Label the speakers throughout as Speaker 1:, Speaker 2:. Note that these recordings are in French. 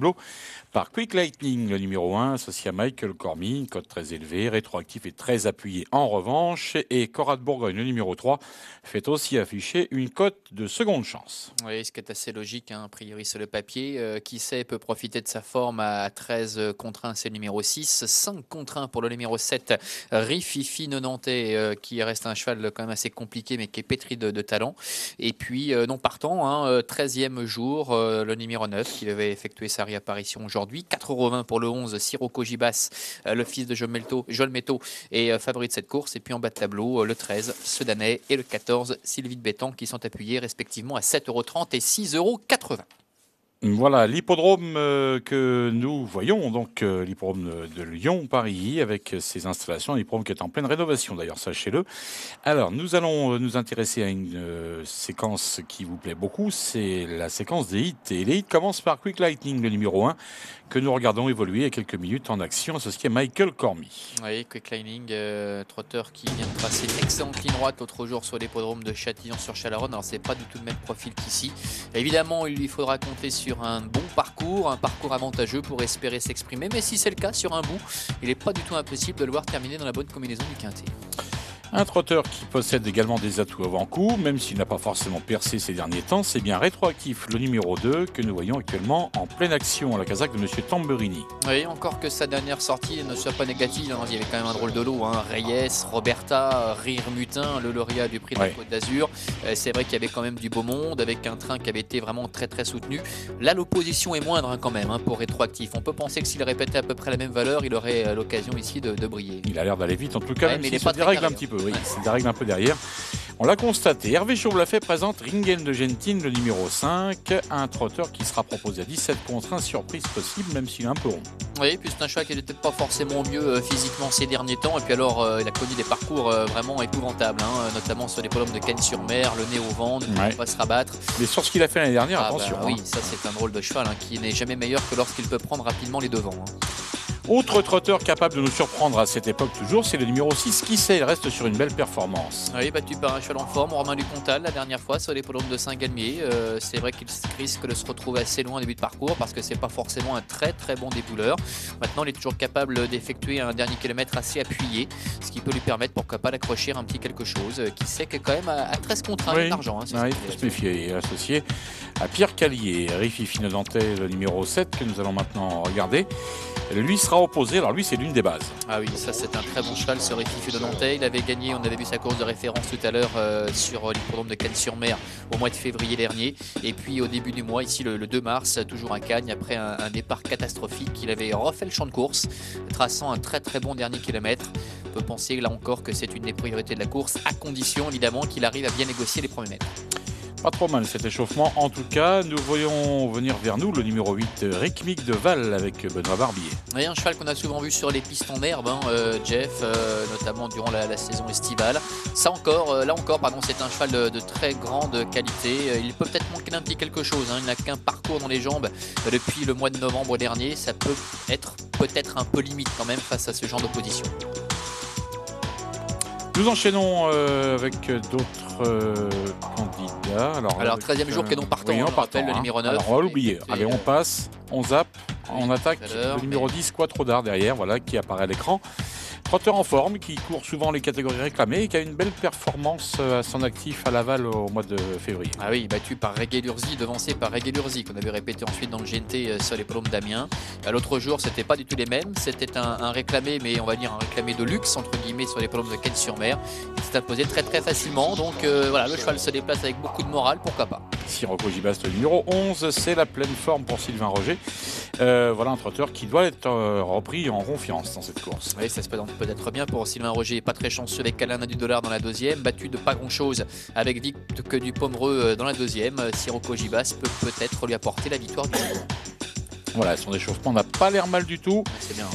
Speaker 1: tableau par Quick Lightning, le numéro 1, associé à Michael Cormy, cote très élevée, rétroactif et très appuyé en revanche. Et Cora de Bourgogne, le numéro 3, fait aussi afficher une cote de seconde chance.
Speaker 2: Oui, ce qui est assez logique, hein, a priori sur le papier. Qui sait peut profiter de sa forme à 13 contre 1, c'est le numéro 6. 5 contre 1 pour le numéro 7, Rififi Nonantais, qui reste un cheval quand même assez compliqué, mais qui est pétri de talent. Et puis, non partant, hein, 13e jour, le numéro 9, qui avait effectué sa réapparition aujourd'hui. 4,20 € pour le 11, Sirocco Gibas, le fils de Joel Metto, et favori de cette course. Et puis en bas de tableau, le 13, Sedanais, et le 14, Sylvie de Bétan, qui sont appuyés respectivement à 7,30 € et 6,80 €.
Speaker 1: Voilà l'hippodrome que nous voyons, donc l'hippodrome de Lyon-Paris, avec ses installations, l'hippodrome qui est en pleine rénovation d'ailleurs, sachez-le. Alors nous allons nous intéresser à une séquence qui vous plaît beaucoup, c'est la séquence des hits. Et les hits commencent par Quick Lightning, le numéro 1, que nous regardons évoluer il y a quelques minutes en action, associé à Michael Cormy.
Speaker 2: Oui, Quick Lining, trotteur qui vient de tracer une excellente ligne droite l'autre jour sur l'hippodrome de Châtillon-sur-Chalaronne. Alors c'est pas du tout le même profil qu'ici. Évidemment, il lui faudra compter sur un bon parcours, un parcours avantageux pour espérer s'exprimer. Mais si c'est le cas sur un bout, il n'est pas du tout impossible de le voir terminer dans la bonne combinaison du quintet.
Speaker 1: Un trotteur qui possède également des atouts avant-coup, même s'il n'a pas forcément percé ces derniers temps, c'est bien rétroactif, le numéro 2, que nous voyons actuellement en pleine action à la casaque de M. Tamburini.
Speaker 2: Oui, encore que sa dernière sortie ne soit pas négative, hein. Il y avait quand même un drôle de lot, hein. Reyes, Roberta, Rire Mutin, le lauréat du prix de la Côte d'Azur. C'est vrai qu'il y avait quand même du beau monde, avec un train qui avait été vraiment très très soutenu. Là, l'opposition est moindre, hein, quand même, hein, pour rétroactif. On peut penser que s'il répétait à peu près la même valeur, il aurait l'occasion ici de briller.
Speaker 1: Il a l'air d'aller vite en tout cas,
Speaker 2: Ouais,
Speaker 1: même
Speaker 2: mais il
Speaker 1: s'il
Speaker 2: est
Speaker 1: se
Speaker 2: pas très
Speaker 1: dérègle
Speaker 2: carré,
Speaker 1: un petit peu. Oui, c'est des règles un peu derrière. On l'a constaté. Hervé Chauvelafet présente Ringen de Gentine, le numéro 5, un trotteur qui sera proposé à 17 contre 1, surprise possible, même s'il est un peu rond.
Speaker 2: Oui, puis c'est un cheval qui n'était pas forcément mieux physiquement ces derniers temps. Et puis alors, il a connu des parcours vraiment épouvantables, hein, notamment sur les podiums de Cannes-sur-Mer, le nez au vent, ne pouvait pas se rabattre.
Speaker 1: Mais sur ce qu'il a fait l'année dernière, attention.
Speaker 2: Oui, ça c'est un drôle de cheval, hein, qui n'est jamais meilleur que lorsqu'il peut prendre rapidement les devants, hein.
Speaker 1: Autre trotteur capable de nous surprendre à cette époque toujours, c'est le numéro 6 qui sait, il reste sur une belle performance.
Speaker 2: Oui, battu par un cheval en forme, Romain Dupontal, la dernière fois sur les podiums de Saint-Galmier. C'est vrai qu'il risque de se retrouver assez loin au début de parcours parce que c'est pas forcément un très très bon débouleur. Maintenant, il est toujours capable d'effectuer un dernier kilomètre assez appuyé, ce qui peut lui permettre, pourquoi pas, d'accrocher un petit quelque chose. Qui sait que quand même à 13 contre 1 d'argent. Hein,
Speaker 1: il faut se méfier. Il est associé à Pierre Callier, Rififi Nonantais, le numéro 7 que nous allons maintenant regarder. Lui sera opposé, alors lui c'est l'une des bases.
Speaker 2: Ah oui, ça c'est un très bon cheval, ce Rififi Nonantais. Il avait gagné, on avait vu sa course de référence tout à l'heure sur l'hippodrome de Cannes-sur-Mer au mois de février dernier. Et puis au début du mois, ici le 2 mars, toujours à Cagnes, après un départ catastrophique, il avait refait le champ de course, traçant un très très bon dernier kilomètre. On peut penser là encore que c'est une des priorités de la course, à condition évidemment qu'il arrive à bien négocier les premiers mètres.
Speaker 1: Pas trop mal cet échauffement. En tout cas, nous voyons venir vers nous le numéro 8, Rythmique de Val avec Benoît Barbier.
Speaker 2: Oui, un cheval qu'on a souvent vu sur les pistes en herbe, hein, Jeff, notamment durant la saison estivale. Ça encore, là encore, pardon, c'est un cheval de très grande qualité. Il peut peut-être manquer d'un petit quelque chose, hein. Il n'a qu'un parcours dans les jambes depuis le mois de novembre dernier. Ça peut être peut-être un peu limite quand même face à ce genre d'opposition.
Speaker 1: Nous enchaînons avec d'autres candidats.
Speaker 2: Alors 13e jour qui est non partant,
Speaker 1: oui,
Speaker 2: on rappelle le numéro 9.
Speaker 1: Alors on va l'oublier. Allez, on passe, on zappe, on attaque le numéro 10, Quattro derrière, voilà, qui apparaît à l'écran. Trotteur en forme, qui court souvent les catégories réclamées et qui a une belle performance à son actif à Laval au mois de février.
Speaker 2: Ah oui, battu par Reggae Lurzi, devancé par Reggae Lurzi, qu'on avait pépé ensuite dans le GNT sur les polombes d'Amiens. L'autre jour, c'était pas du tout les mêmes. C'était un réclamé, mais on va dire un réclamé de luxe, entre guillemets, sur les polombes de Cannes-sur-Mer. Il s'est imposé très très facilement. Donc voilà, le cheval se déplace avec beaucoup de morale, pourquoi pas.
Speaker 1: Sirocco Gibas, le numéro 11, c'est la pleine forme pour Sylvain Roger. Voilà un trotteur qui doit être repris en confiance dans cette course.
Speaker 2: Oui, ça se peut-être bien pour Sylvain Roger. Pas très chanceux avec Alain du Dollar dans la deuxième. Battu de pas grand-chose avec Vic que du Pomereux dans la deuxième. Sirocco Gibas peut peut-être lui apporter la victoire du jour.
Speaker 1: Voilà, son échauffement n'a pas l'air mal du tout.
Speaker 2: C'est bien.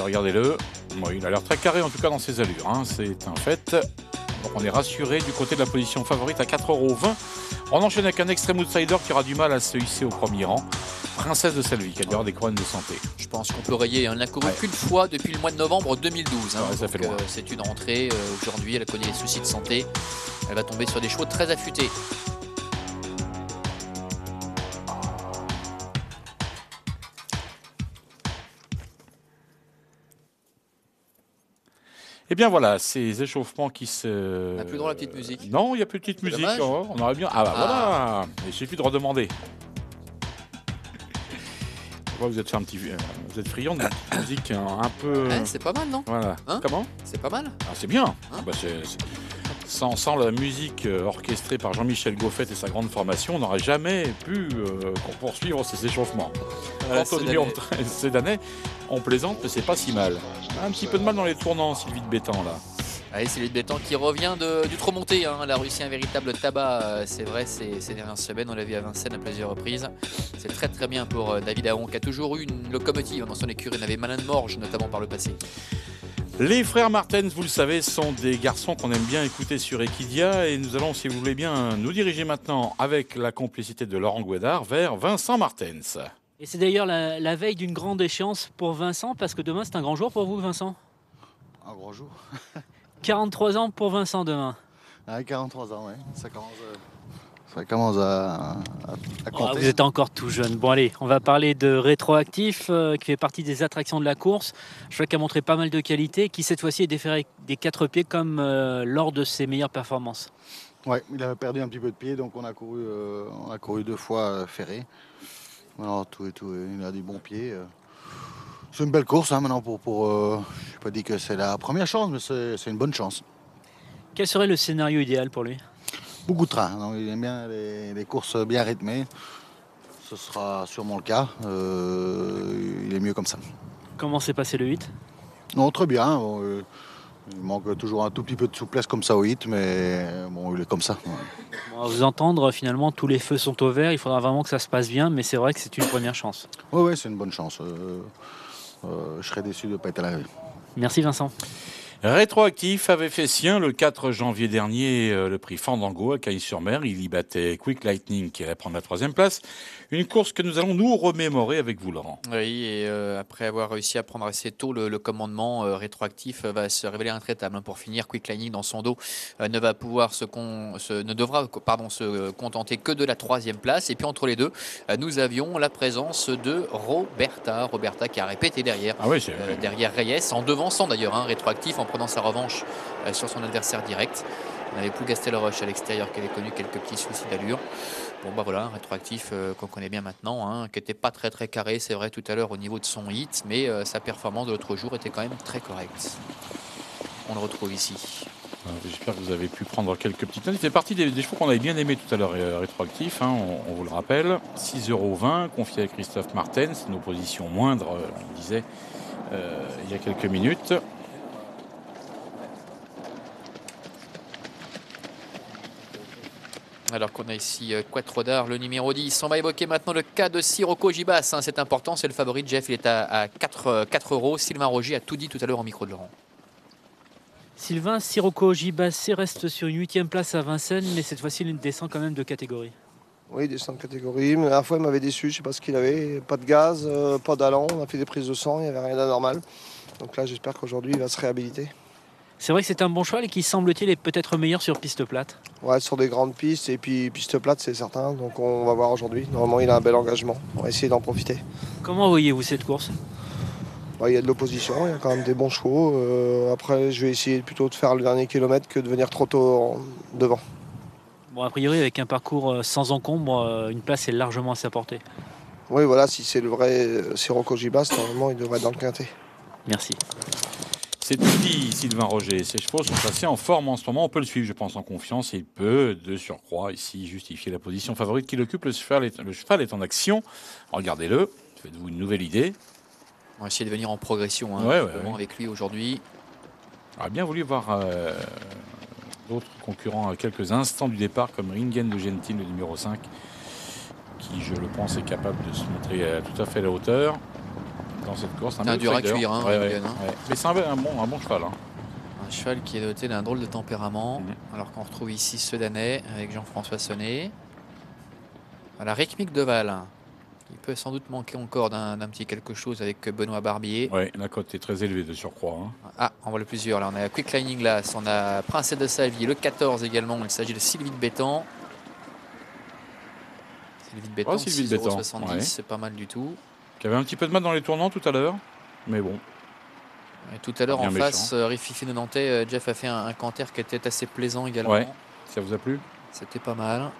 Speaker 1: Regardez-le. Bon, il a l'air très carré en tout cas dans ses allures. Hein. C'est un fait. Donc on est rassuré du côté de la position favorite à 4,20 €. On enchaîne avec un extrême outsider qui aura du mal à se hisser au premier rang. Princesse de Selvi, qui a d'ailleurs des couronnes de santé.
Speaker 2: Je pense qu'on peut rayer. Elle n'a couru qu'une fois depuis le mois de novembre 2012. Hein.
Speaker 1: Ça fait loin.
Speaker 2: C'est une rentrée. Aujourd'hui, elle a connu des soucis de santé. Elle va tomber sur des chevaux très affûtés.
Speaker 1: Eh bien voilà, ces échauffements qui se...
Speaker 2: On n'a plus le droit à la petite musique.
Speaker 1: Non, il n'y a plus de petite
Speaker 2: C'est
Speaker 1: musique.
Speaker 2: dommage.
Speaker 1: Oh, on aurait bien... Ah bah voilà, il suffit de redemander. Vous êtes fait un petit... vous êtes friand de la petite musique un peu...
Speaker 2: Ouais, c'est pas mal, non?
Speaker 1: Voilà.
Speaker 2: Hein?
Speaker 1: Comment?
Speaker 2: C'est pas mal.
Speaker 1: Ah, c'est bien.
Speaker 2: Hein?
Speaker 1: Ah bah, sans la musique orchestrée par Jean-Michel Goffet et sa grande formation, on n'aurait jamais pu poursuivre ces échauffements.
Speaker 2: Voilà,
Speaker 1: Quant au numéro 13, Sedanais, on plaisante, mais c'est pas si mal. Un petit peu de mal dans les tournants, Sylvie de Bétan, là.
Speaker 2: Allez, c'est Sylvie de Bétan qui revient du trop monté. Hein. Elle a réussi un véritable tabac, c'est vrai, ces dernières semaines. On l'a vu à Vincennes à plusieurs reprises. C'est très très bien pour David Aron, qui a toujours eu une locomotive dans son écurie. Il avait Malin de Morge, notamment par le passé.
Speaker 1: Les frères Martens, vous le savez, sont des garçons qu'on aime bien écouter sur Equidia. Et nous allons, si vous voulez bien, nous diriger maintenant, avec la complicité de Laurent Gouedard, vers Vincent Martens.
Speaker 3: Et c'est d'ailleurs la veille d'une grande échéance pour Vincent, parce que demain c'est un grand jour pour vous, Vincent.
Speaker 4: Un grand jour.
Speaker 3: 43 ans pour Vincent demain.
Speaker 4: Ouais, 43 ans, ouais. Ça commence à
Speaker 3: Oh,
Speaker 4: compter.
Speaker 3: vous êtes encore tout jeune. Bon allez, on va parler de Rétroactif, qui fait partie des attractions de la course. Je crois qu'il a montré pas mal de qualités, qui cette fois-ci est déféré des 4 pieds comme lors de ses meilleures performances.
Speaker 4: Ouais, il a perdu un petit peu de pied, donc on a couru 2 fois ferré. Alors tout et tout, il a du bon pied. C'est une belle course hein, maintenant je n'ai pas dit que c'est la première chance, mais c'est une bonne chance.
Speaker 3: Quel serait le scénario idéal pour lui?
Speaker 4: Beaucoup de train, donc il aime bien les courses bien rythmées. Ce sera sûrement le cas. Il est mieux comme ça.
Speaker 3: Comment s'est passé le 8?
Speaker 4: Non, très bien. Bon, il manque toujours un tout petit peu de souplesse comme ça au hit, mais bon, il est comme ça. Ouais.
Speaker 3: Bon, à vous entendre, finalement, tous les feux sont au vert. Il faudra vraiment que ça se passe bien, mais c'est vrai que c'est une première chance.
Speaker 4: Oui, c'est une bonne chance. Je serais déçu de ne pas être à l'arrivée.
Speaker 3: Merci Vincent.
Speaker 1: Rétroactif avait fait sien le 4 janvier dernier le prix Fandango à Cagnes-sur-Mer. Il y battait Quick Lightning qui allait prendre la 3e place. Une course que nous allons nous remémorer avec vous, Laurent.
Speaker 2: Oui, et après avoir réussi à prendre assez tôt le commandement, Rétroactif va se révéler intraitable. Hein. Pour finir, Quick Lightning dans son dos ne devra se contenter que de la 3e place. Et puis entre les deux, nous avions la présence de Roberta qui a répété derrière.
Speaker 1: Ah oui,
Speaker 2: derrière Reyes, en devançant d'ailleurs Rétroactif, en prenant sa revanche sur son adversaire direct. On n'avait plus Gastelroche à l'extérieur qui avait connu quelques petits soucis d'allure. Bon bah voilà, un Rétroactif qu'on connaît bien maintenant, hein, qui n'était pas très carré, c'est vrai tout à l'heure au niveau de son hit, mais sa performance de l'autre jour était quand même très correcte. On le retrouve ici.
Speaker 1: J'espère que vous avez pu prendre quelques petites notes. Il fait partie des chevaux qu'on avait bien aimé tout à l'heure, Rétroactif, hein, on vous le rappelle. 6,20 €, confié à Christophe Martens, c'est une opposition moindre, on le disait il y a quelques minutes.
Speaker 2: Alors qu'on a ici Quattro d'Art, le numéro 10. On va évoquer maintenant le cas de Sirocco Gibas. Hein, c'est important, c'est le favori de Jeff. Il est à 4 €. Sylvain Roger a tout dit tout à l'heure au micro de Laurent.
Speaker 3: Sylvain, Sirocco Gibassé reste sur une 8e place à Vincennes, mais cette fois-ci il descend quand même de catégorie.
Speaker 5: Oui, il descend de catégorie. Mais la dernière fois, il m'avait déçu. Je ne sais pas ce qu'il avait. Pas de gaz, pas d'allant. On a fait des prises de sang. Il n'y avait rien d'anormal. Donc là, j'espère qu'aujourd'hui, il va se réhabiliter.
Speaker 3: C'est vrai que c'est un bon cheval et qui semble-t-il est peut-être meilleur sur piste plate.
Speaker 5: Ouais, sur des grandes pistes et puis piste plate, c'est certain. Donc on va voir aujourd'hui. Normalement, il a un bel engagement. On va essayer d'en profiter.
Speaker 3: Comment voyez-vous cette course?
Speaker 5: Il y a de l'opposition. Il y a quand même des bons chevaux. Après, je vais essayer plutôt de faire le dernier kilomètre que de venir trop tôt devant.
Speaker 3: Bon, a priori, avec un parcours sans encombre, une place est largement à sa portée.
Speaker 5: Oui, voilà. Si c'est le vrai Sirocco Gibas, normalement, il devrait être dans le quintet.
Speaker 3: Merci.
Speaker 1: C'est tout dit, Sylvain Roger. Ces chevaux sont assez en forme en ce moment. On peut le suivre, je pense, en confiance. Et il peut, de surcroît, ici, justifier la position favorite qu'il occupe. Le cheval est en action. Regardez-le. Faites-vous une nouvelle idée.
Speaker 2: On va essayer de venir en progression avec lui aujourd'hui.
Speaker 1: J'aurais bien voulu voir d'autres concurrents à quelques instants du départ, comme Ringen de Gentil, le numéro 5, qui, je le pense, est capable de se montrer tout à fait à la hauteur dans cette course.
Speaker 2: C'est un dur à cuire, hein, Ringen, hein.
Speaker 1: Mais c'est un bon cheval. Hein.
Speaker 2: Un cheval qui est doté d'un drôle de tempérament, alors qu'on retrouve ici Sedanais avec Jean-François Sonnet. Voilà, Rythmique de Val. Il peut sans doute manquer encore d'un petit quelque chose avec Benoît Barbier.
Speaker 1: Oui, la cote est très élevée de surcroît. Hein.
Speaker 2: Ah, on voit le plusieurs. Là, on a Quick Lightning Glass, on a Princesse de Savie, le 14 également. Il s'agit de Sylvie de Bétan. Sylvie de Bétan, 6,70 €, c'est pas mal du tout.
Speaker 1: Qui avait un petit peu de mal dans les tournants tout à l'heure, mais bon.
Speaker 2: Et tout à l'heure
Speaker 1: Bien
Speaker 2: en
Speaker 1: méchant.
Speaker 2: face, Rififi de Nantais, Jeff a fait un canter qui était assez plaisant également.
Speaker 1: Ouais. Ça vous a plu?
Speaker 2: C'était pas mal.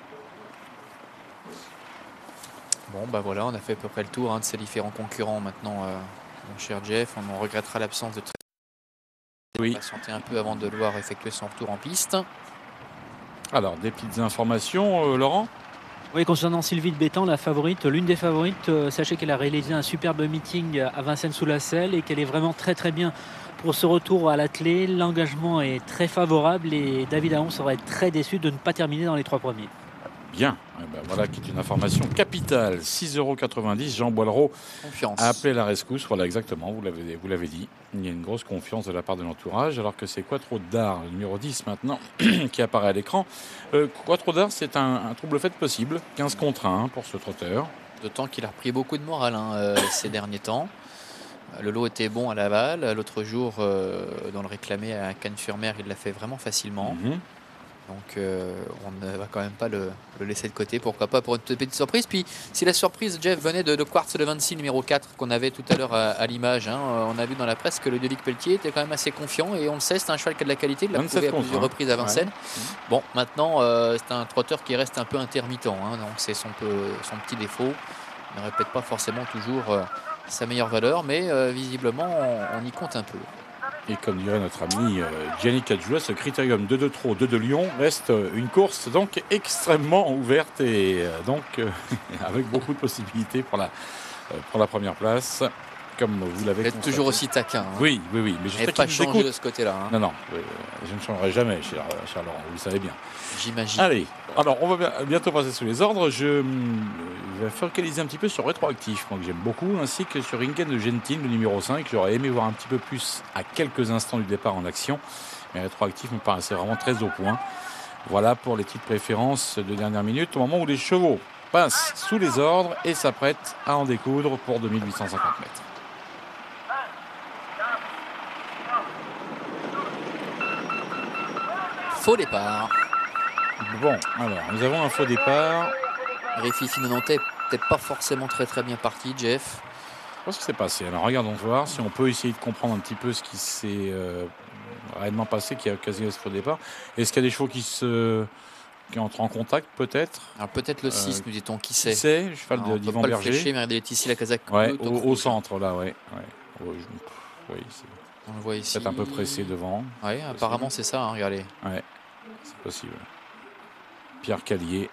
Speaker 2: Bon, bah voilà, on a fait à peu près le tour de ces différents concurrents maintenant, mon cher Jeff. On en regrettera l'absence de
Speaker 1: Oui.
Speaker 2: patienter un peu avant de le voir effectuer son retour en piste.
Speaker 1: Alors, des petites informations, Laurent?
Speaker 3: Oui, concernant Sylvie de Bétan, la favorite, l'une des favorites, sachez qu'elle a réalisé un superbe meeting à Vincennes-sous-la-Selle et qu'elle est vraiment très très bien pour ce retour à l'attelé. L'engagement est très favorable et David Aon serait très déçu de ne pas terminer dans les 3 premiers.
Speaker 1: Bien. Eh ben, voilà qui est une information capitale. 6,90 €. Jean Boileau
Speaker 2: Confiance.
Speaker 1: a appelé la rescousse. Voilà, exactement. Vous l'avez dit. Il y a une grosse confiance de la part de l'entourage. Alors que c'est Quattro d'Art, le numéro 10 maintenant, qui apparaît à l'écran. Quattro d'Art, c'est un trouble fait possible. 15 contre 1 pour ce trotteur.
Speaker 2: D'autant qu'il a repris beaucoup de morale ces derniers temps. Le lot était bon à Laval. L'autre jour, dans le réclamé à Cannes-sur-Mer, il l'a fait vraiment facilement. Donc on ne va quand même pas le laisser de côté, pourquoi pas pour une petite surprise. Puis si la surprise, Jeff, venait de Quartz de Vinci numéro 4 qu'on avait tout à l'heure à l'image, on a vu dans la presse que le Ludovic Pelletier était quand même assez confiant et on le sait, c'est un cheval qui a de la qualité, il l'a prouvé à plusieurs reprises à Vincennes. Ouais. Bon, maintenant c'est un trotteur qui reste un peu intermittent, donc c'est son petit défaut. Il ne répète pas forcément toujours sa meilleure valeur, mais visiblement on y compte un peu.
Speaker 1: Et comme dirait notre ami Gianni Caggiula, ce critérium 2 de Trot, 2 de Lyon reste une course donc extrêmement ouverte et donc avec beaucoup de possibilités pour la première place. Comme vous l'avez constaté.
Speaker 2: Toujours aussi taquin.
Speaker 1: Oui. Mais je sais
Speaker 2: pas changer de ce côté-là.
Speaker 1: Non, je ne changerai jamais, cher Laurent, vous le savez bien.
Speaker 2: J'imagine.
Speaker 1: Allez, alors on va bientôt passer sous les ordres. Je vais focaliser un petit peu sur Rétroactif, moi que j'aime beaucoup, ainsi que sur Ringen de Gentile, le numéro 5. J'aurais aimé voir un petit peu plus à quelques instants du départ en action, mais Rétroactif me paraissait vraiment très au point. Voilà pour les petites préférences de dernière minute, au moment où les chevaux passent sous les ordres et s'apprêtent à en découdre pour 2850 mètres.
Speaker 2: Faux départ.
Speaker 1: Bon, alors, nous avons un faux départ.
Speaker 2: Rififi de Nantais peut-être pas forcément très bien parti, Jeff.
Speaker 1: Qu'est-ce qui s'est passé? Alors, regardons voir si on peut essayer de comprendre un petit peu ce qui s'est réellement passé, qui a occasionné ce faux départ. Est-ce qu'il y a des chevaux qui entrent en contact, peut-être?
Speaker 2: Alors, peut-être le 6, nous dit-on, qui sait?
Speaker 1: Qui sait? Cheval d'Yvan Berger.
Speaker 2: Le flécher, mais il est ici, la casaque.
Speaker 1: Ouais, au centre, là, ouais. Oui,
Speaker 2: on le voit ici.
Speaker 1: Peut-être un peu pressé devant.
Speaker 2: Oui, apparemment, c'est ça, regardez.
Speaker 1: Ouais, c'est possible. Pierre Callier.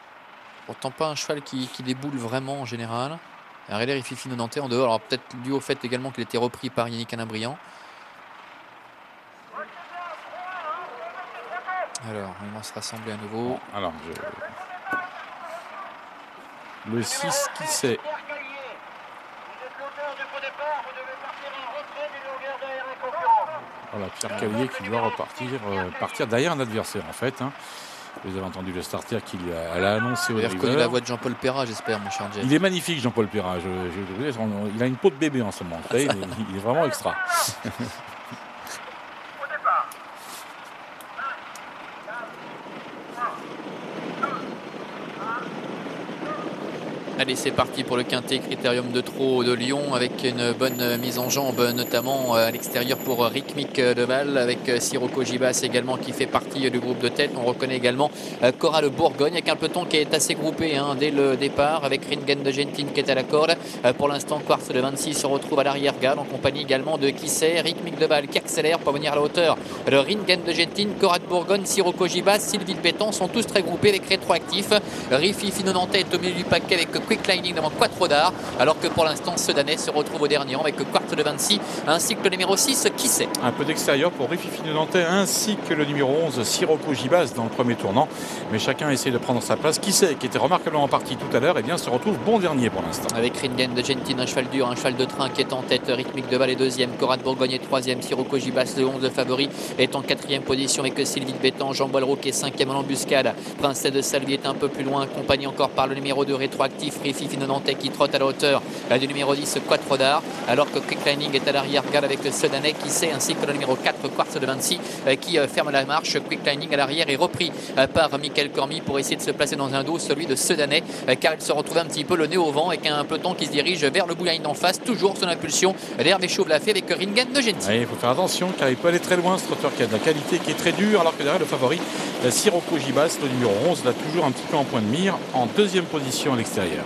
Speaker 2: Pourtant pas un cheval qui déboule vraiment en général. Regardez Rififi de Nantais en dehors. Alors peut-être dû au fait également qu'il était repris par Yannick Alain-Briand. Alors, ils vont se rassembler à nouveau.
Speaker 1: Bon, alors, le 6, qui c'est? Voilà, Pierre Callier qui doit partir derrière un adversaire en fait. Vous avez entendu le starter qu'il a annoncé au driver.
Speaker 2: Vous avez reconnu la voix de Jean-Paul Perrat, j'espère, mon cher Jeff.
Speaker 1: Il est magnifique, Jean-Paul Perrat. Il a une peau de bébé en ce moment. Il est vraiment extra.
Speaker 2: Allez, c'est parti pour le quintet Critérium de Trot de Lyon avec une bonne mise en jambe, notamment à l'extérieur pour Ricmic de Val, avec Sirocco Gibas également qui fait partie du groupe de tête. On reconnaît également Cora le Bourgogne avec un peloton qui est assez groupé dès le départ, avec Ringen de Gentine qui est à la corde. Pour l'instant, Quartz de 26 se retrouve à l'arrière-garde en compagnie également de Kissé, Ricmic de Val qui accélère pour venir à la hauteur. Le Ringen de Gentine, Cora de Bourgogne, Sirocco Gibas, Sylvie de Bétan sont tous très groupés avec Rétroactif. Rififi de Nantais est au milieu du paquet avec Quick Lightning devant Quattro d'Art, alors que pour l'instant Sedanais se retrouve au dernier rang avec Quartz de 26 ainsi que le numéro 6 qui sait.
Speaker 1: Un peu d'extérieur pour Rififi de Nantais ainsi que le numéro 11 Sirocco Gibas dans le premier tournant, mais chacun essaie de prendre sa place. Qui sait, qui était remarquablement parti tout à l'heure, et bien se retrouve bon dernier pour l'instant.
Speaker 2: Avec Ringen de Gentine, un cheval dur, un cheval de train qui est en tête, Ricmic de Val est deuxième, Cora de Bourgogne est troisième, Sirocco Gibas le 11 favori est en quatrième position avec Sylvie de Bétan, Jean Boileau qui est cinquième en embuscade, Princesse de Salvi est un peu plus loin, accompagné encore par le numéro 2 Rétroactif Rififi Nantais qui trotte à la hauteur du numéro 10 Quattro d'Art, alors que Quick Lining est à l'arrière, regarde avec le Sedanais qui sait, ainsi que le numéro 4 Quartz de Vinci qui ferme la marche. Quick Lining à l'arrière est repris par Michael Cormy pour essayer de se placer dans un dos, celui de Sedanais, car il se retrouve un petit peu le nez au vent et qu'un peloton qui se dirige vers le bouline d'en face, toujours son impulsion d'Hervé Chauve-Lafay avec Ringen de Gentil.
Speaker 1: Il faut faire attention car il peut aller très loin, ce trotteur qui a de la qualité, qui est très dur, alors que derrière le favori, Sirocco Gibas, le numéro 11, là toujours un petit peu en point de mire, en deuxième position à l'extérieur.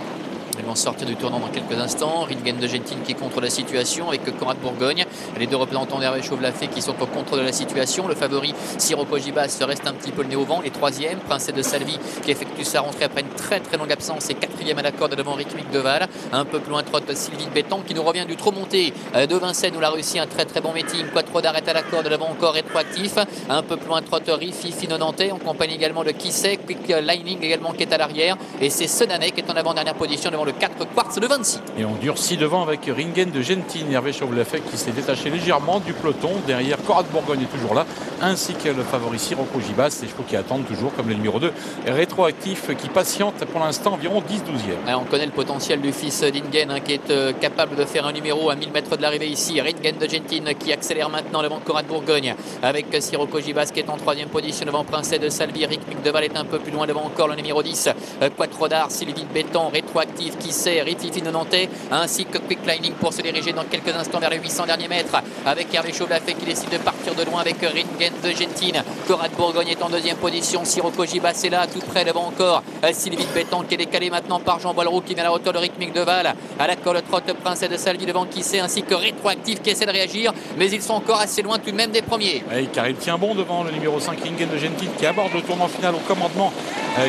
Speaker 2: Ils vont sortir du tournant dans quelques instants. Ringen de Gentil qui contrôle la situation avec Conrad Bourgogne. Les deux représentants d'Hervé Chauve-Lafay qui sont au contrôle de la situation. Le favori Sirocco Gibas reste un petit peu le nez au vent. Les troisièmes, Princesse de Salvi qui effectue sa rentrée après une très très longue absence et quatrième à la corde devant Rythmique Deval. Un peu plus loin trotte Sylvie de Béton qui nous revient du trop monté de Vincennes où il a réussi un très très bon meeting. Quattro d'arrêt à la corde devant encore rétroactif. Un peu plus loin trotte Rififi Nantais en compagnie également de Kissé. Quick Lining également qui est à l'arrière. Et c'est Sedanais qui est en avant-dernière position devant le 4 Quartz de Vinci.
Speaker 1: Et on durcit devant avec Ringen de Gentil, Hervé Chauve-Lafay qui s'est détaché légèrement du peloton. Derrière, Conrad Bourgogne est toujours là, ainsi que le favori Sirocco Gibas. Les chevaux qui attendent toujours, comme le numéro 2, rétroactif, qui patiente pour l'instant environ 10-12e.
Speaker 2: On connaît le potentiel du fils d'Ingen qui est capable de faire un numéro à 1000 mètres de l'arrivée ici. Ringen de Gentil qui accélère maintenant devant Conrad Bourgogne avec Sirocco Gibas qui est en troisième position devant Princesse de Salvi. Rythmique Deval est un peu plus loin devant encore le numéro 10 Quattro d'Art, Sylvie de Béton, rétroactif qui sait, Rififi Nantais ainsi que Quick Lining pour se diriger dans quelques instants vers les 800 derniers mètres avec Hervé Chauve-Lafay qui décide de partir de loin avec Ringen de Gentil. Conrad Bourgogne est en deuxième position. Sirocco Gibas est là tout près devant encore Sylvie de Béton qui est décalée maintenant par Jean Boileau qui vient à la hauteur de Rythmique Deval. À la corde trotte Princesse de Salvi devant qui sait, ainsi que rétroactif qui essaie de réagir, mais ils sont encore assez loin tout de même des premiers.
Speaker 1: Car il tient bon devant le numéro 5 Ringen de Gentil qui aborde le tournant final au commandement,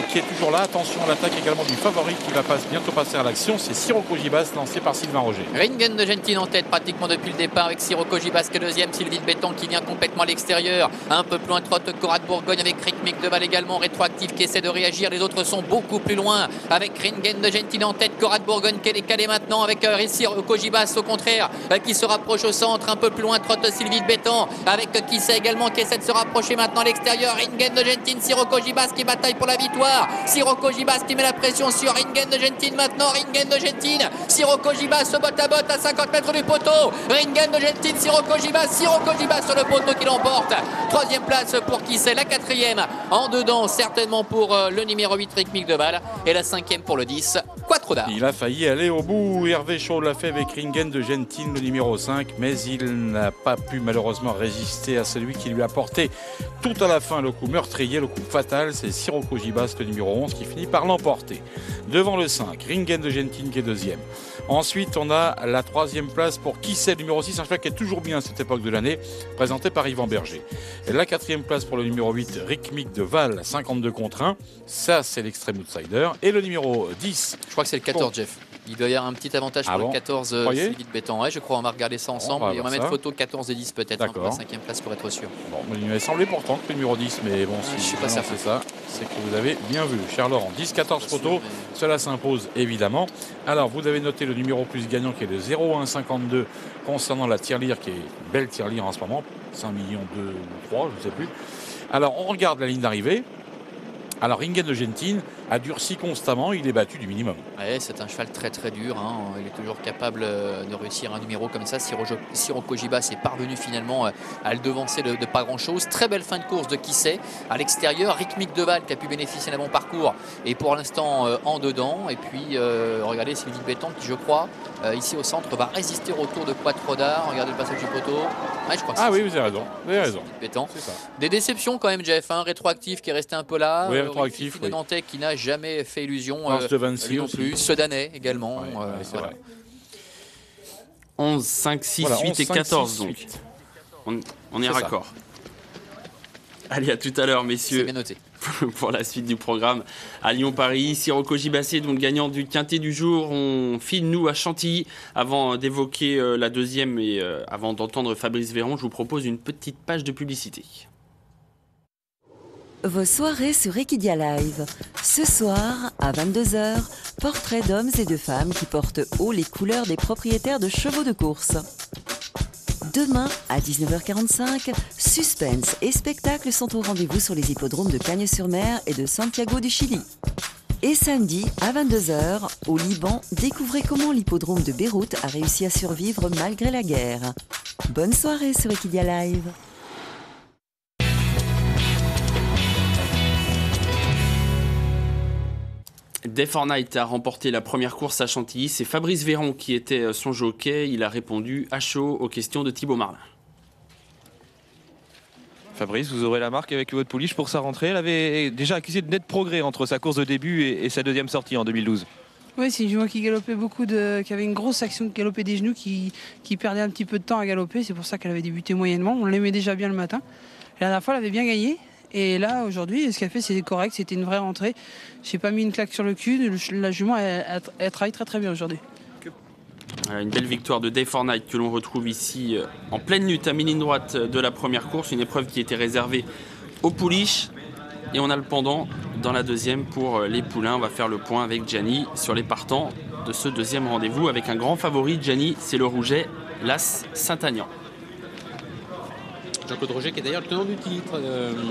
Speaker 1: qui est toujours là. Attention à l'attaque également du favori qui va bientôt passer à l'action, c'est Sirocco Gibas lancé par Sylvain Roger.
Speaker 2: Ringen de Gentil en tête pratiquement depuis le départ avec Sirocco Gibas qui est deuxième, Sylvie de Béton qui vient complètement à l'extérieur. Un peu plus loin trotte Conrad Bourgogne avec Rythmique Deval également rétroactif qui essaie de réagir. Les autres sont beaucoup plus loin avec Ringen de Gentil en tête, Conrad Bourgogne qui est décalé maintenant avec Sirocco Gibas au contraire qui se rapproche au centre. Un peu plus loin trotte Sylvie de Béton avec qui sait également qui essaie de se rapprocher maintenant à l'extérieur. Ringen de Gentil, Sirocco Gibas qui bataille pour la victoire. Sirocco Gibas qui met la pression sur Ringen de Gentil maintenant. Ringen de Gentil, Sirocco Gibas se botte à 50 mètres du poteau. Ringen de Gentil, Sirocco Gibas sur le poteau qui l'emporte. Troisième place pour qui c'est, la quatrième en dedans certainement pour le numéro 8 Rythmique Deval et la cinquième pour le 10 Quattro d'Art.
Speaker 1: Il a failli aller au bout. Hervé Chauve-Lafay avec Ringen de Gentil, le numéro 5, mais il n'a pas pu malheureusement résister à celui qui lui a porté tout à la fin le coup meurtrier, le coup fatal. C'est Sirocco Gibas, le numéro 11, qui finit par l'emporter. Devant le 5, Ringen de Gentil qui est deuxième. Ensuite, on a la troisième place pour qui c'est, le numéro 6, un cheval qui est toujours bien à cette époque de l'année, présenté par Yvan Berger. Et la quatrième place pour le numéro 8, Rythmique Deval, 52 contre 1. Ça, c'est l'extrême outsider. Et le numéro 10.
Speaker 2: Je crois que c'est le 14, Jeff. Il doit y avoir un petit avantage pour le 14 Sylvie de Béton. Ouais, je crois, on va regarder ça ensemble et on va mettre photo 14 et 10 peut-être pour la cinquième place pour être sûr.
Speaker 1: Bon, il m'a semblé pourtant que le numéro 10, mais bon, si je suis pas certain, c'est ça, c'est que vous avez bien vu. Cher Laurent, 10-14 photos, cela s'impose évidemment. Alors, vous avez noté le numéro plus gagnant qui est le 0152 concernant la tirelire, qui est une belle tirelire en ce moment, 5 millions 2 ou 3, je ne sais plus. Alors, on regarde la ligne d'arrivée. Alors Ringen de Gentil a durci constamment, il est battu du minimum.
Speaker 2: Ouais, c'est un cheval très très dur, hein. Il est toujours capable de réussir un numéro comme ça. Sirocco Gibas est parvenu finalement à le devancer de pas grand chose. Très belle fin de course de qui sait à l'extérieur. Rythmique Deval qui a pu bénéficier d'un bon parcours et pour l'instant en dedans. Et puis regardez Sylvie de Béton qui je crois ici au centre va résister au tour de Quattro d'Art. Regardez le passage du poteau. Ouais, je crois que
Speaker 1: oui, vous avez raison. Vous avez raison.
Speaker 2: C'est ça. Des déceptions quand même Jeff, hein. Rétroactif qui est resté un peu là.
Speaker 1: Oui, rétroactif.
Speaker 2: Oui. Nantais qui n'a jamais fait illusion.
Speaker 1: De Vinci
Speaker 2: non plus. Sedanais également.
Speaker 1: C'est vrai.
Speaker 6: 11, 5, 6, 8 et 14 donc. 8. On est raccord. Allez, à tout à l'heure, messieurs.
Speaker 2: C'est bien noté.
Speaker 6: Pour la suite du programme à Lyon-Paris, Sirocco Gibas, donc gagnant du quintet du jour. On file nous à Chantilly. Avant d'évoquer la deuxième et avant d'entendre Fabrice Véron, je vous propose une petite page de publicité.
Speaker 7: Vos soirées sur Equidia Live. Ce soir, à 22h, portrait d'hommes et de femmes qui portent haut les couleurs des propriétaires de chevaux de course. Demain, à 19h45, suspense et spectacle sont au rendez-vous sur les hippodromes de Cagnes-sur-Mer et de Santiago du Chili. Et samedi, à 22h, au Liban, découvrez comment l'hippodrome de Beyrouth a réussi à survivre malgré la guerre. Bonne soirée sur Equidia Live.
Speaker 6: Day for Night a remporté la première course à Chantilly. C'est Fabrice Véron qui était son jockey. Il a répondu à chaud aux questions de Thibaut Marlin.
Speaker 8: Fabrice, vous aurez la marque avec votre pouliche pour sa rentrée. Elle avait déjà accusé de net progrès entre sa course de début et sa deuxième sortie en 2012.
Speaker 9: Oui, c'est une jument qui galopait beaucoup, qui avait une grosse action de galoper des genoux, qui perdait un petit peu de temps à galoper. C'est pour ça qu'elle avait débuté moyennement. On l'aimait déjà bien le matin. La dernière fois, elle avait bien gagné. Et là, aujourd'hui, ce qu'elle fait, c'est correct. C'était une vraie rentrée. J'ai pas mis une claque sur le cul. La jument, elle travaille très très bien aujourd'hui.
Speaker 6: Une belle victoire de Day for Night que l'on retrouve ici en pleine lutte à mi-ligne droite de la première course. Une épreuve qui était réservée aux pouliches. Et on a le pendant dans la deuxième pour les poulains. On va faire le point avec Gianni sur les partants de ce deuxième rendez-vous avec un grand favori. Gianni, c'est le rouget, l'As Saint-Aignan.
Speaker 10: Jean-Claude Roger qui est d'ailleurs le tenant du titre,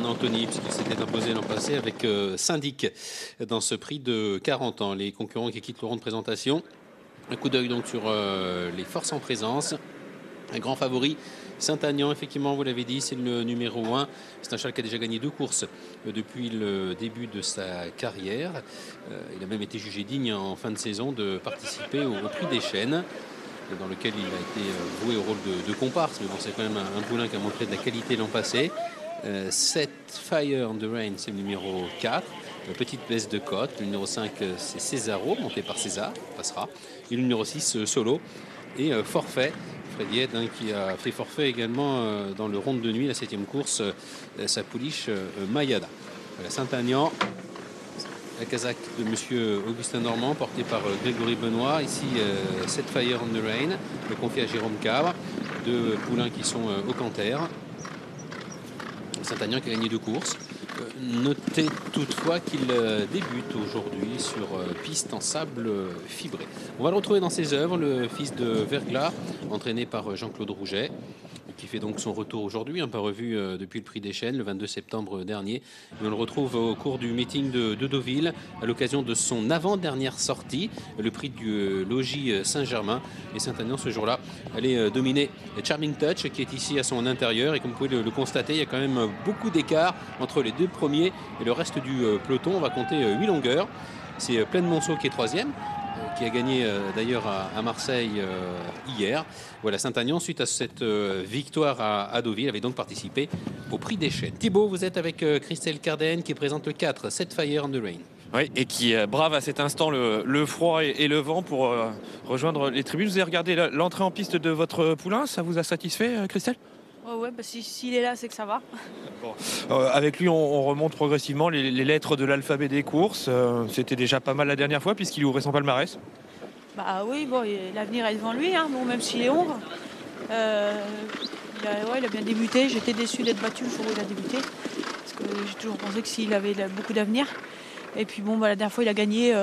Speaker 10: Anthony, puisqu'il s'était imposé l'an passé avec Syndic dans ce prix de 40 ans. Les concurrents qui quittent le rond de présentation. Un coup d'œil donc sur les forces en présence. Un grand favori, Saint-Aignan, effectivement, vous l'avez dit, c'est le numéro 1. C'est un cheval qui a déjà gagné 2 courses depuis le début de sa carrière. Il a même été jugé digne en fin de saison de participer au prix des Chênes, dans lequel il a été voué au rôle de comparse. Mais bon, c'est quand même un poulain qui a montré de la qualité l'an passé. Set Fire on the Rain, c'est le numéro 4. Petite baisse de cote. Le numéro 5, c'est Césaro, monté par César, passera. Et le numéro 6, Solo. Et Forfait, Freddy Head, qui a fait forfait également dans le round de nuit, la 7e course, sa pouliche Mayada. Voilà, Saint-Aignan, la casaque de monsieur Augustin Normand, portée par Grégory Benoît. Ici, Set Fire on the Rain, le confié à Jérôme Cabre. 2 poulains qui sont au canter. Saint-Aignan qui a gagné 2 courses. Notez toutefois qu'il débute aujourd'hui sur piste en sable fibré. On va le retrouver dans ses œuvres, le fils de Verglas, entraîné par Jean-Claude Rouget, qui fait donc son retour aujourd'hui, pas revu depuis le prix des Chênes, le 22 septembre dernier. Et on le retrouve au cours du meeting de Deauville, à l'occasion de son avant-dernière sortie, le prix du logis Saint-Germain. Et Saint-Aignan, ce jour-là, allait dominer Charming Touch, qui est ici à son intérieur. Et comme vous pouvez le constater, il y a quand même beaucoup d'écart entre les 2 premiers et le reste du peloton. On va compter 8 longueurs. C'est Plaine Monceau qui est 3e. Qui a gagné d'ailleurs à Marseille hier. Voilà, Saint-Aignan, suite à cette victoire à Deauville, avait donc participé au prix des Chênes. Thibaut, vous êtes avec Christelle Carden qui présente le 4, Set Fire on the Rain.
Speaker 8: Oui, et qui brave à cet instant le froid et le vent pour rejoindre les tribunes. Vous avez regardé l'entrée en piste de votre poulain, ça vous a satisfait, Christelle ?
Speaker 11: Ouais, bah s'il est là, c'est que ça va.
Speaker 8: Bon. Avec lui, on remonte progressivement les lettres de l'alphabet des courses. C'était déjà pas mal la dernière fois puisqu'il ouvrait son palmarès.
Speaker 11: Bah oui, bon, l'avenir est devant lui, bon, même s'il est ombre. Il a bien débuté. J'étais déçu d'être battu le jour où il a débuté. Parce que j'ai toujours pensé que s'il avait beaucoup d'avenir. Et puis bon, la dernière fois, il a gagné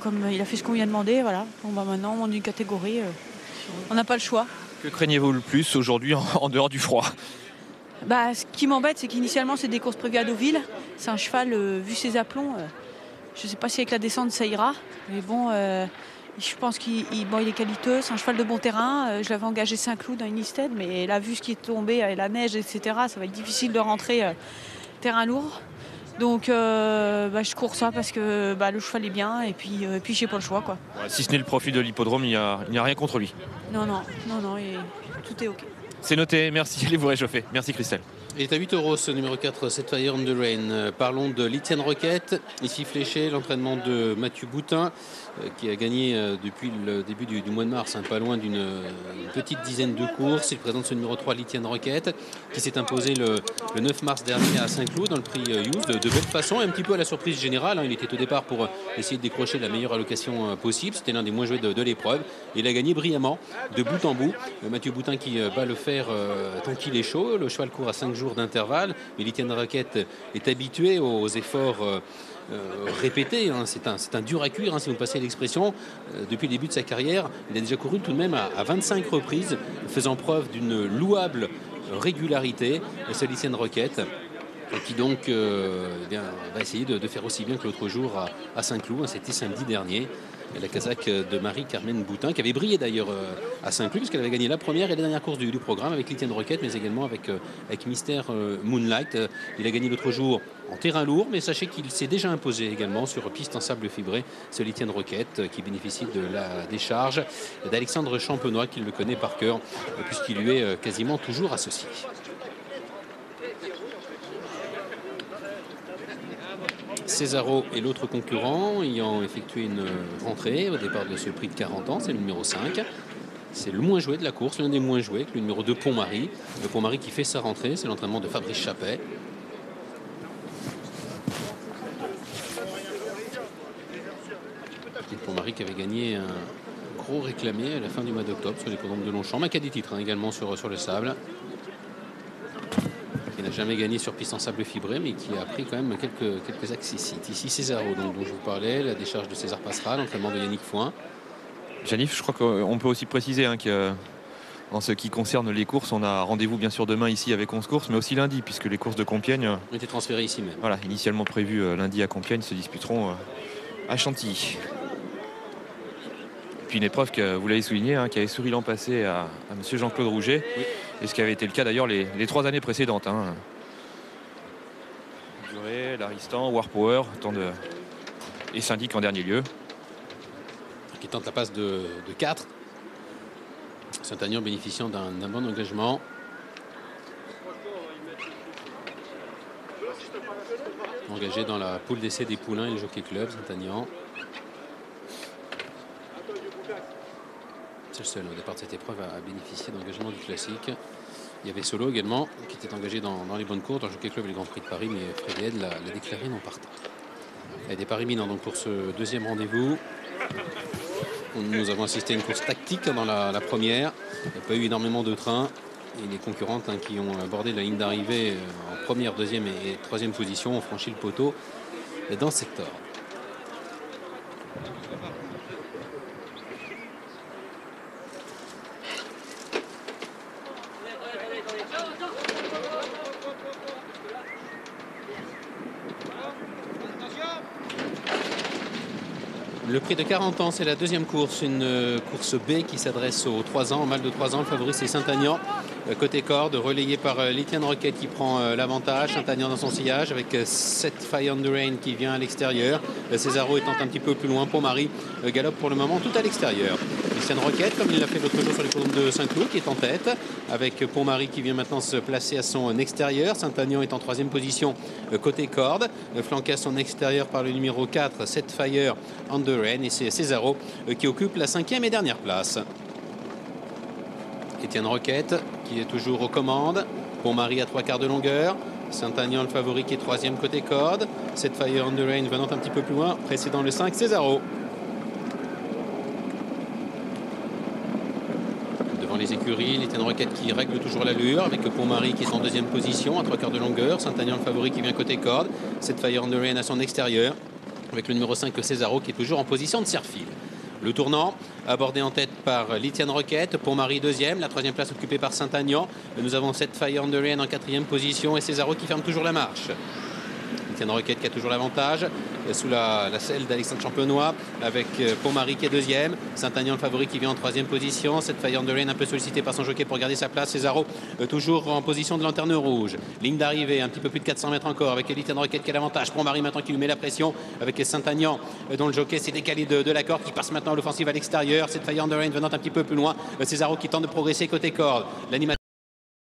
Speaker 11: comme il a fait ce qu'on lui a demandé. Voilà. Bon, maintenant, on monte d'une catégorie. On n'a pas le choix. Que
Speaker 8: craignez-vous le plus aujourd'hui en dehors du froid ?
Speaker 11: Ce qui m'embête, c'est qu'initialement, c'est des courses prévues à Deauville. C'est un cheval, vu ses aplombs, je ne sais pas si avec la descente, ça ira. Mais bon, je pense qu'il est qualiteux. C'est un cheval de bon terrain. Je l'avais engagé Saint-Cloud dans une listed, mais là, vu ce qui est tombé, la neige, etc., ça va être difficile de rentrer terrain lourd. Donc, je cours ça parce que le cheval est bien et puis j'ai pas le choix, quoi.
Speaker 8: Ouais, si ce n'est le profit de l'hippodrome, il n'y a rien contre lui.
Speaker 11: Non, et tout est OK.
Speaker 8: C'est noté, merci, allez vous réchauffer. Merci Christelle.
Speaker 10: Il est à 8 € ce numéro 4, Set Fire on the Rain. Parlons de l'Etienne Roquette, ici fléché, l'entraînement de Mathieu Boutin, qui a gagné depuis le début du mois de mars, pas loin d'une petite dizaine de courses. Il présente ce numéro 3, l'Etienne Roquette, qui s'est imposé le 9 mars dernier à Saint-Cloud dans le prix Youth de belle façon et un petit peu à la surprise générale. Il était au départ pour essayer de décrocher la meilleure allocation possible. C'était l'un des moins joués de l'épreuve. Il a gagné brillamment, de bout en bout. Mathieu Boutin qui va le faire tant qu'il est chaud. Le cheval court à 5 jours d'intervalle, mais l'Etienne Roquette est habitué aux efforts répétés. C'est un dur à cuire, si vous me passez l'expression. Depuis le début de sa carrière, il a déjà couru tout de même à 25 reprises, faisant preuve d'une louable régularité. C'est l'Etienne Roquette. qui donc va essayer de faire aussi bien que l'autre jour à Saint-Cloud. C'était samedi dernier. Et la Kazakh de Marie-Carmen Boutin, qui avait brillé d'ailleurs à Saint-Cloud, puisqu'elle avait gagné la première et la dernière course du programme avec l'Etienne Roquette, mais également avec Mister Moonlight. Il a gagné l'autre jour en terrain lourd, mais sachez qu'il s'est déjà imposé également sur piste en sable fibré. C'est l'Etienne Roquette qui bénéficie de la décharge d'Alexandre Champenois, qui le connaît par cœur, puisqu'il lui est quasiment toujours associé. Cesaro est l'autre concurrent ayant effectué une rentrée au départ de ce prix de 40 ans, c'est le numéro 5. C'est le moins joué de la course, l'un des moins joués, avec le numéro 2 Pont-Marie. Le Pont-Marie qui fait sa rentrée, c'est l'entraînement de Fabrice Chappet. Et Pont-Marie qui avait gagné un gros réclamé à la fin du mois d'octobre sur l'hippodrome de Longchamp, mais qui a des titres également sur le sable. Qui n'a jamais gagné sur piste en sable fibré, mais qui a pris quand même quelques accessites. Ici Cesaro, dont je vous parlais, la décharge de César Passera, l'entraînement de Yannick Foin.
Speaker 8: Janif, je crois qu'on peut aussi préciser qu'en ce qui concerne les courses, on a rendez-vous bien sûr demain ici avec 11 courses, mais aussi lundi, puisque les courses de Compiègne
Speaker 10: ont été transférées ici même.
Speaker 8: Voilà, initialement prévues lundi à Compiègne, se disputeront à Chantilly. Puis une épreuve que vous l'avez souligné, qui avait souri l'an passé à M. Jean-Claude Rouget, oui. Et ce qui avait été le cas d'ailleurs les 3 années précédentes. Duré, Laristan, Warpower, et Syndic en dernier lieu.
Speaker 10: Qui tente la passe de 4. Saint-Agnan bénéficiant d'un bon engagement. Engagé dans la poule d'essai des poulains et le Jockey Club, Saint-Agnan. C'est le seul au départ de cette épreuve à bénéficier d'engagement du classique. Il y avait Solo également qui était engagé dans les bonnes courses, dans le Jockey Club et le Grand Prix de Paris, mais Freddy Head l'a déclaré non partant. Il y a des paris minants donc pour ce deuxième rendez-vous. Nous avons assisté à une course tactique dans la première. Il n'y a pas eu énormément de trains. Et les concurrentes qui ont abordé la ligne d'arrivée en première, deuxième et troisième position ont franchi le poteau dans le secteur. Le prix de 40 ans, c'est la deuxième course, une course B qui s'adresse aux 3 ans, au mâle de 3 ans. Le favori, c'est Saint-Agnan. Côté corde, relayé par l'Etienne Roquette qui prend l'avantage. Saint-Agnan dans son sillage avec 7 Fire on the Rain qui vient à l'extérieur. Cesaro étant un petit peu plus loin. Pont-Marie galope pour le moment tout à l'extérieur. L'Etienne Roquette, comme il l'a fait l'autre jour sur les colonnes de Saint-Cloud, qui est en tête. Avec Pont-Marie qui vient maintenant se placer à son extérieur. Saint-Agnan est en 3e position côté corde. Flanqué à son extérieur par le numéro 4, 7 Fire on the Rain. Et c'est Cesaro qui occupe la 5e et dernière place. Etienne Roquette qui est toujours aux commandes. Pont-Marie à 3/4 de longueur. Saint-Agnan le favori qui est 3e côté corde. 7 Fire on the Rain venant un petit peu plus loin, précédant le 5 Cesaro. Devant les écuries, l'Etienne Roquette qui règle toujours l'allure avec Pont-Marie qui est en 2e position à 3/4 de longueur. Saint-Agnan le favori qui vient côté corde. 7 Fire on the Rain à son extérieur avec le numéro 5 Cesaro qui est toujours en position de serre-fil. Le tournant abordé en tête par l'Etienne Roquette, Pont-Marie 2e, la 3e place occupée par Saint-Agnan. Nous avons 7 Fire on the Rain en 4e position et Cesaro qui ferme toujours la marche. Etienne Roquette qui a toujours l'avantage sous la selle d'Alexandre Champenois avec Pont-Marie qui est 2e. Saint-Agnan le favori qui vient en 3e position. 7 Fire on the Rain un peu sollicité par son jockey pour garder sa place. Cesaro toujours en position de lanterne rouge. Ligne d'arrivée un petit peu plus de 400 mètres encore avec l'Etienne Roquette qui a l'avantage. Pont-Marie maintenant qui lui met la pression avec Saint-Agnan dont le jockey s'est décalé de la corde qui passe maintenant à l'offensive à l'extérieur. 7 Fire on the Rain venant un petit peu plus loin. Cesaro qui tente de progresser côté corde. L'animateur